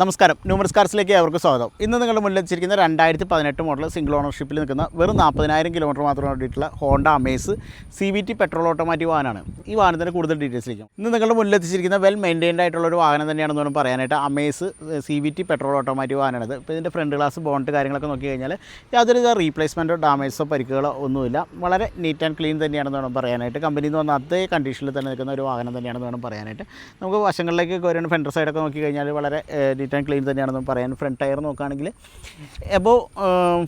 നമസ്കാരം, ന്യൂമർസ് കാർസിലേക്ക് അവർക്ക് സ്വാഗതം. ഇന്ന് നിങ്ങളുടെ മുന്നിൽ വെച്ചിരിക്കുന്ന 2018 മോഡൽ സിംഗിൾ ഓണർഷിപ്പിൽ നിൽക്കുന്ന വെറും 40,000 കിലോമീറ്റർ മാത്രം ഓടിയിട്ടുള്ള Honda Amaze CVT petrol automatic വാഹനമാണ്. ഈ വാഹനത്തിൻ്റെ കൂടുതൽ ഡീറ്റെയിൽസിലേക്കും ഇന്ന് നിങ്ങളുടെ മുന്നിൽ എത്തിച്ചിരിക്കുന്ന വെൽ മെയിൻറ്റൈൻഡ് ആയിട്ടുള്ള ഒരു വാഹനം തന്നെയാണെന്ന് വേണം പറയാനായിട്ട്. അമേസ് CVT പെട്രോൾ ഓട്ടോമാറ്റിക് വാഹനമാണിത്. ഇപ്പോൾ ഇതിൻ്റെ ഫ്രണ്ട് ഗ്ലാസ് ബോണ്ട് കാര്യങ്ങളൊക്കെ നോക്കി കഴിഞ്ഞാൽ യാതൊരു റീപ്ലേസ്മെൻറ്റോ ഡാമേജോ പരിക്കുകളോ ഒന്നുമില്ല. വളരെ നീറ്റ് ആൻഡ് ക്ലീൻ തന്നെയാണെന്ന് വേണം പറയാനായിട്ട്. കമ്പനിയിൽ നിന്ന് വന്ന അതേ കണ്ടീഷനിൽ തന്നെ നിൽക്കുന്ന ഒരു വാഹനം തന്നെയാണെന്ന് വേണം പറയാനായിട്ട്. നമുക്ക് വശങ്ങളിലേക്ക് വരുന്ന ഫ്രണ്ട് സൈഡൊക്കെ നോക്കി കഴിഞ്ഞാൽ വളരെ നീറ്റ് ആൻഡ് ക്ലീൻ തന്നെയാണെന്ന് പറയാൻ. ഫ്രണ്ട് ടയർ നോക്കുകയാണെങ്കിൽ എബോവ്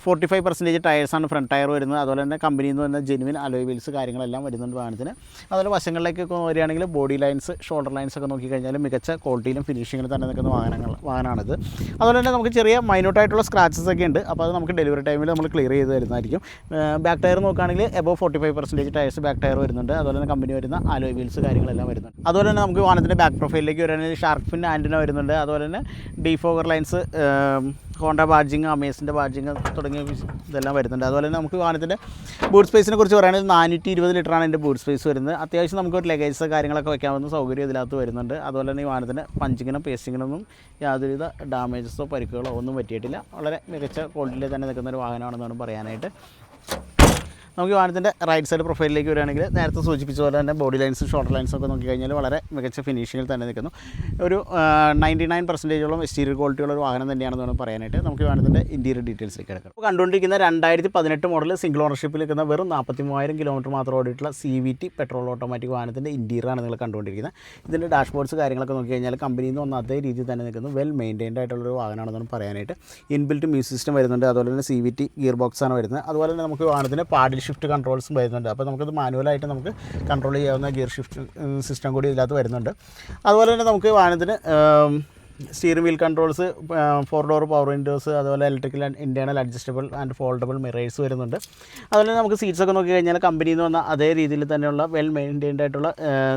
45% ടയേഴ്സാണ് ഫ്രണ്ട് ടയർ വരുന്നത്. അതുപോലെ തന്നെ കമ്പനിയിൽ നിന്ന് വരുന്ന ജെനുവിൻ അലോയ് വീൽസ് കാര്യങ്ങളെല്ലാം വരുന്നുണ്ട് വാഹനത്തിന്. അതുപോലെ വശങ്ങളിലേക്കൊക്കെ വരികയാണെങ്കിൽ ബോഡി ലൈൻസ്, ഷോൾഡർ ലൈൻസ് ഒക്കെ നോക്കി കഴിഞ്ഞാൽ മികച്ച ക്വാളിറ്റിയിലും ഫിനിഷിങ്ങിലും തന്നെ നിൽക്കുന്ന വാഹനമാണിത്. അതുപോലെ തന്നെ നമുക്ക് ചെറിയ മൈന്യൂട്ടായിട്ടുള്ള സ്ക്രാച്ചസ് ഒക്കെ ഉണ്ട്. അപ്പോൾ അത് നമുക്ക് ഡെലിവറി ടൈമിൽ നമ്മൾ ക്ലിയർ ചെയ്ത് തരുന്നതായിരിക്കും. ബാക്ക് ടയർ നോക്കുകയാണെങ്കിൽ എബോവ് 45% ടയേഴ്സ് ബാക്ക് ടയർ വരുന്നുണ്ട്. അതുപോലെ തന്നെ കമ്പനി വരുന്ന അലോയ് വീൽസ് കാര്യങ്ങളെല്ലാം വരുന്നുണ്ട്. അതുപോലെ തന്നെ നമുക്ക് വാഹനത്തിൻ്റെ ബാക്ക് പ്രൊഫൈലിലേക്ക് വരികയാണെങ്കിൽ ഷാർക്ക് ഫിൻ ആൻറ്റിന വരുന്നുണ്ട്. അതുപോലെ തന്നെ ഡിഫോഗർ ലൈൻസ്, ഹോണ്ട ബാഡ്ജിങ്, അമേസിൻ്റെ ബാഡ്ജിങ് തുടങ്ങിയ ഇതെല്ലാം വരുന്നുണ്ട്. അതുപോലെ തന്നെ നമുക്ക് വാഹനത്തിൻ്റെ ബൂട്ട് സ്പേസിനെ കുറിച്ച് പറയുകയാണെങ്കിൽ 420 ലിറ്ററാണ് എൻ്റെ ബൂട്ട് സ്പേസ് വരുന്നത്. അത്യാവശ്യം നമുക്കൊരു ലഗേജ് കാര്യങ്ങളൊക്കെ വയ്ക്കാവുന്ന സൗകര്യം ഇതിനകത്ത് വരുന്നുണ്ട്. അതുപോലെ തന്നെ ഈ വാഹനത്തിൻ്റെ പഞ്ചിങ്ങിനും പേസ്റ്റിങ്ങിനൊന്നും യാതൊരുവിധ ഡാമേജസോ പരിക്കുകളോ ഒന്നും പറ്റിയിട്ടില്ല. വളരെ മികച്ച ക്വാളിറ്റിയിൽ തന്നെ നിൽക്കുന്ന ഒരു വാഹനമാണെന്നാണ് പറയാനായിട്ട്. നമുക്ക് ഈ വാഹനത്തിൻ്റെ റൈറ്റ് സൈഡ് പ്രൊഫൈലിലേക്ക് വരികയാണെങ്കിൽ നേരത്തെ സൂചിപ്പിച്ച പോലെ തന്നെ ബോഡി ലൈൻസും ഷോൾഡർ ലൈൻസും ഒക്കെ നോക്കി കഴിഞ്ഞാൽ വളരെ മികച്ച ഫിനിഷിങ്ങിൽ തന്നെ നിൽക്കുന്നു. ഒരു 99%ഓളം എക്സ്റ്റീരിയർ ക്വാളിറ്റിയുള്ള ഒരു വാഹനം തന്നെയാണെന്ന് വേണം പറയാനായിട്ട്. നമുക്ക് ഈ വാഹനത്തിൻ്റെ ഇൻറ്റീരിയർ ഡീറ്റെയിൽസിലേക്ക് എടുക്കാം. ഇപ്പോൾ കണ്ടുകൊണ്ടിരിക്കുന്ന 2018 മോഡൽ സിംഗിൾ ഓണർഷിപ്പിൽ നിൽക്കുന്ന വെറും 43,000 കിലോമീറ്റർ മാത്രം ഓടിയിട്ടുള്ള CVT പെട്രോൾ ഓട്ടോമാറ്റിക് വാഹനത്തിൻ്റെ ഇൻറ്റീരിയറാണ് നിങ്ങൾ കണ്ടുകൊണ്ടിരിക്കുന്നത്. ഇതിൻ്റെ ഡാഷ്ബോർഡ്സ് കാര്യങ്ങളൊക്കെ നോക്കി കഴിഞ്ഞാൽ കമ്പനിയിൽ നിന്ന് വന്ന അതേ രീതിയിൽ തന്നെ നിൽക്കുന്നു. വെൽ മെയിൻറ്റൈൻഡ് ആയിട്ടുള്ളൊരു വാഹനമാണെന്ന് പറയാനായിട്ട്. ഇൻബിൽറ്റ് മ്യൂസിക് സിസ്റ്റം വരുന്നുണ്ട്. അതുപോലെ തന്നെ CVT ഗിയർ ബോക്സാണ് വരുന്നത്. അതുപോലെ തന്നെ നമുക്ക് വാഹനത്തിന് പാഡിൽ ഷിഫ്റ്റ് കൺട്രോൾസും വരുന്നുണ്ട്. അപ്പോൾ നമുക്കത് മാനുവലായിട്ട് നമുക്ക് കൺട്രോൾ ചെയ്യാവുന്ന ഗിയർ ഷിഫ്റ്റ് സിസ്റ്റം കൂടി ഇതിനകത്ത് വരുന്നുണ്ട്. അതുപോലെ തന്നെ നമുക്ക് വാഹനത്തിന് steering wheel controls, 4 door power windows, അതുപോലെ electrical internal adjustable and foldable mirrors വരുന്നുണ്ട്. അതുപോലെ തന്നെ നമുക്ക് സീറ്റ്സൊക്കെ നോക്കി കഴിഞ്ഞാൽ കമ്പനിയിൽ നിന്ന് വന്ന അതേ രീതിയിൽ തന്നെയുള്ള വെൽ മെയിൻറ്റൈൻഡ് ആയിട്ടുള്ള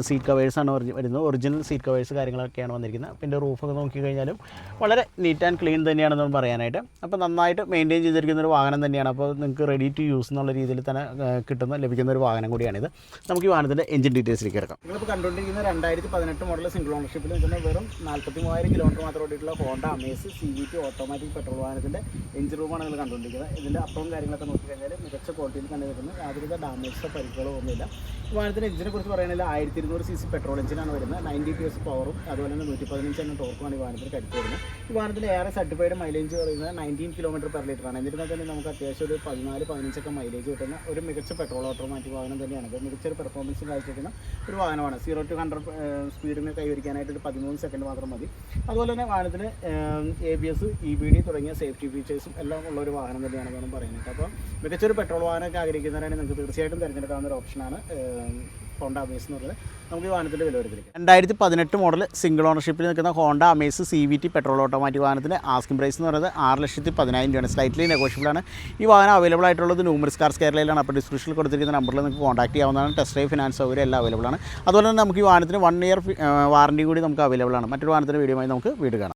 സീറ്റ് കവേഴ്സാണ് വരുന്നത്. ഒറിജിനൽ സീറ്റ് കവേഴ്സ് കാര്യങ്ങളൊക്കെയാണ് വന്നിരിക്കുന്നത്. പിന്നെ റൂഫൊക്കെ നോക്കി കഴിഞ്ഞാലും വളരെ നീറ്റ് ആൻഡ് ക്ലീൻ തന്നെയാണെന്ന് പറയാനായിട്ട്. അപ്പോൾ നന്നായിട്ട് മെയിൻറ്റെയിൻ ചെയ്തിരിക്കുന്ന ഒരു വാഹനം തന്നെയാണ്. അപ്പോൾ നിങ്ങൾക്ക് റെഡി ടു യൂസ് എന്നുള്ള രീതിയിൽ തന്നെ ലഭിക്കുന്ന ഒരു വാഹനം കൂടിയാണിത്. നമുക്ക് ഈ വാഹനത്തിൻ്റെ എഞ്ചിൻ ഡീറ്റെയിൽസിലേക്ക് എടുക്കാം. നിങ്ങളിപ്പോൾ കണ്ടുകൊണ്ടിരിക്കുന്ന 2018 മോഡൽ സിംഗിൾ ഓണർഷിപ്പിൽ നിൽക്കുന്ന വെറും 43,000 കിലോമീറ്റർ മാത്രം ഓടിയിട്ടുള്ള Honda Amaze CVT automatic petrol വാഹനത്തിൻ്റെ എഞ്ചിൻ റൂമാണ് നിങ്ങൾ കണ്ടുകൊണ്ടിരിക്കുന്നത്. ഇതിൻ്റെ അപ്പവും കാര്യങ്ങളൊക്കെ നോക്കി കഴിഞ്ഞാൽ മികച്ച ക്വാളിറ്റിയിൽ തന്നെ നിൽക്കുന്നു. യാതൊരുവിധ ഡാമേജോ പരിക്കുകളോ ഒന്നുമില്ല. ഈ വാഹനത്തിൻ്റെ എഞ്ചിനെ കുറിച്ച് പറയുകയാണെങ്കിൽ 1200 cc പെട്രോൾ എഞ്ചിനാണ് വരുന്നത്. 90 PS പവറും അതുപോലെ തന്നെ 115 എന്ന ടോർക്കുമാണ് ഈ വാഹനത്തിന് കരുത്ത് വരുന്നത്. ഈ വാഹനത്തിൻ്റെ ഏറെ സർട്ടിഫൈഡ് മൈലേജ് പറയുന്നത് 19 കിലോമീറ്റർ പെർ ലിറ്ററാണ്. എന്നിരുന്നാൽ തന്നെ നമുക്ക് അത്യാവശ്യം ഒരു 14-15 മൈലേജ് കിട്ടുന്ന ഒരു മികച്ച പെട്രോൾ ഓട്ടോമാറ്റിക് വാഹനം തന്നെയാണ്. അത് മികച്ചൊരു പെർഫോമൻസ് കാഴ്ചവെക്കുന്ന ഒരു വാഹനമാണ്. 0 to 100 സ്പീഡിന് കൈവരിക്കാനായിട്ട് ഒരു 13 സെക്കൻഡ് മാത്രം മതി. അതുപോലെ തന്നെ വാഹനത്തിന് ABS, EBD തുടങ്ങിയ സേഫ്റ്റി ഫീച്ചേഴ്സും എല്ലാം ഉള്ള ഒരു വാഹനം തന്നെയാണെന്ന് പറയുന്നത്. അപ്പോൾ മികച്ചൊരു പെട്രോൾ വാഹനമൊക്കെ ആഗ്രഹിക്കുന്നവരാണെങ്കിൽ നിങ്ങൾക്ക് തീർച്ചയായിട്ടും തിരഞ്ഞെടുക്കാവുന്ന ഒരു ഓപ്ഷനാണ് ഹോണ്ട അമേസ് എന്ന് പറയുന്നത്. നമുക്ക് ഈ വാഹനത്തിൻ്റെ വില വരുന്നത് 2018 മോഡൽ സിംഗിൾ ഓണർഷിപ്പിൽ നിൽക്കുന്ന Honda Amaze CVT petrol automatic വാഹനത്തിൻ്റെ ആസ്കിംഗ് പ്രൈസ് എന്ന് പറയുന്നത് 6,10,000 രൂപയാണ്. സ്ലൈറ്റ്ലി നെഗോഷ്യബിളാണ്. ഈ വാഹനം അവൈലബിൾ ആയിട്ടുള്ളത് ന്യൂമർസ് കാർസ് കേരളയിലാണ്. അപ്പോൾ ഡിസ്ക്രിപ്ഷനിൽ കൊടുത്തിരിക്കുന്ന നമ്പറിൽ നിങ്ങൾക്ക് കോൺടാക്ട് ചെയ്യാവുന്നതാണ്. ടെസ്റ്റ് ഡ്രൈവ്, ഫിനാൻസ് സൗകര്യം എല്ലാം അവൈലബിൾ ആണ്. അതുപോലെ തന്നെ നമുക്ക് ഈ വാഹനത്തിന് 1 ഇയർ വാറണ്ടി കൂടി നമുക്ക് അവൈലബിൾ ആണ്. മറ്റൊരു വാഹനത്തിൻ്റെ വീഡിയോയുമായി നമുക്ക് വീണ്ടും കാണാം.